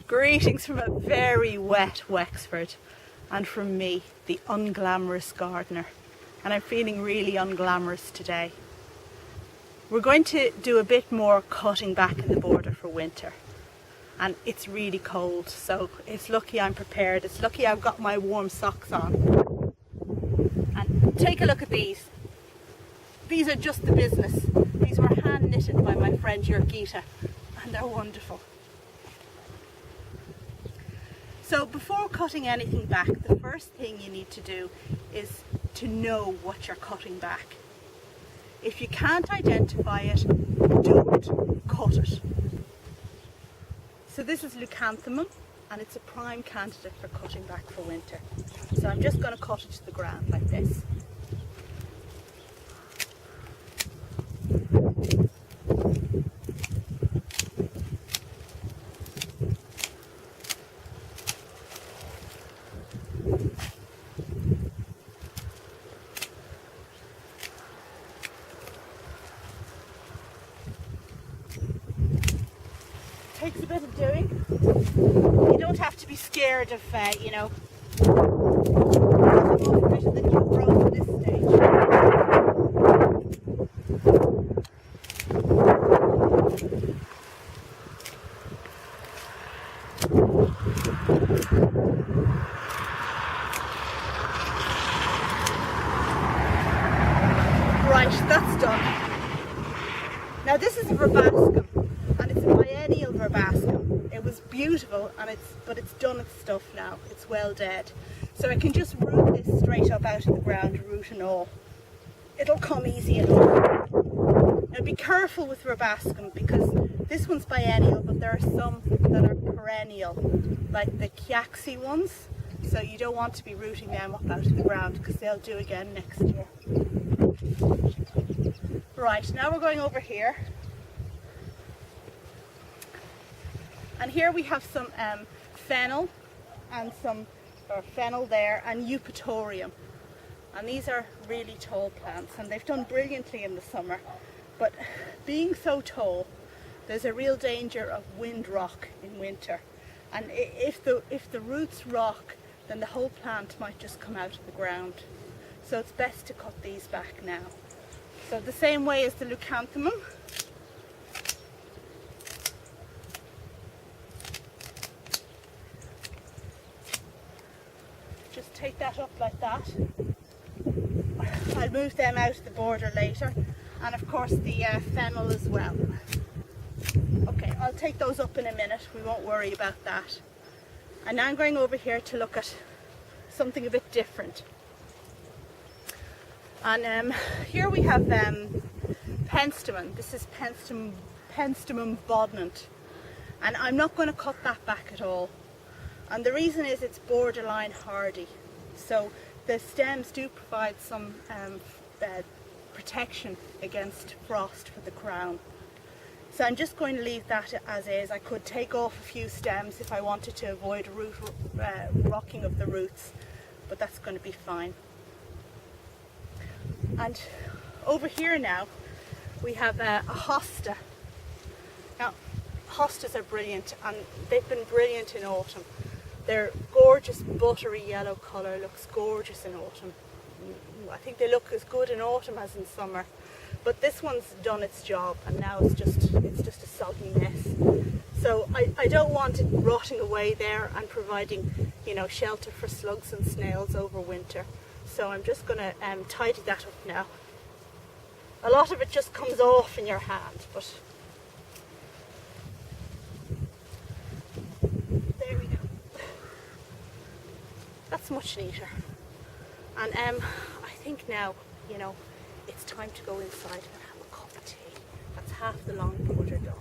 Greetings from a very wet Wexford, and from me, the Unglamorous Gardener. And I'm feeling really unglamorous today. We're going to do a bit more cutting back in the border for winter. And it's really cold, so it's lucky I'm prepared. It's lucky I've got my warm socks on. And take a look at these. These are just the business. These were hand knitted by my friend Georgita, and they're wonderful. So before cutting anything back, the first thing you need to do is to know what you're cutting back. If you can't identify it, don't cut it. So this is leucanthemum, and it's a prime candidate for cutting back for winter. So I'm just going to cut it to the ground like this. Takes a bit of doing. You don't have to be scared of, you know, better than you grow at this stage. Right, that's done. Now this is a verbascum. Biennial verbascum. It was beautiful, but it's done its stuff now. It's well dead. So I can just root this straight up out of the ground, root and all. It'll come easy enough. Now be careful with verbascum, because this one's biennial, but there are some that are perennial, like the chiaxy ones. So you don't want to be rooting them up out of the ground, because they'll do again next year. Right, now we're going over here. And here we have some fennel, and fennel there, and eupatorium. And these are really tall plants, and they've done brilliantly in the summer. But being so tall, there's a real danger of wind rock in winter. And if the roots rock, then the whole plant might just come out of the ground. So it's best to cut these back now. So the same way as the leucanthemum. Just take that up like that. I'll move them out of the border later, and of course the fennel as well. Okay, I'll take those up in a minute, we won't worry about that. And now I'm going over here to look at something a bit different. And here we have penstemon. This is penstemon bodnant, and I'm not going to cut that back at all. And the reason is it's borderline hardy, so the stems do provide some protection against frost for the crown. So I'm just going to leave that as is. I could take off a few stems if I wanted to avoid rocking of the roots, but that's going to be fine. And over here now we have a hosta. Now hostas are brilliant, and they've been brilliant in autumn. Their gorgeous buttery yellow colour looks gorgeous in autumn. I think they look as good in autumn as in summer. But this one's done its job, and now it's just a soggy mess. So I don't want it rotting away there and providing, you know, shelter for slugs and snails over winter. So I'm just going to tidy that up now. A lot of it just comes off in your hand, but there we go. That's much neater. And I think now, you know, it's time to go inside and have a cup of tea. That's half the long border done.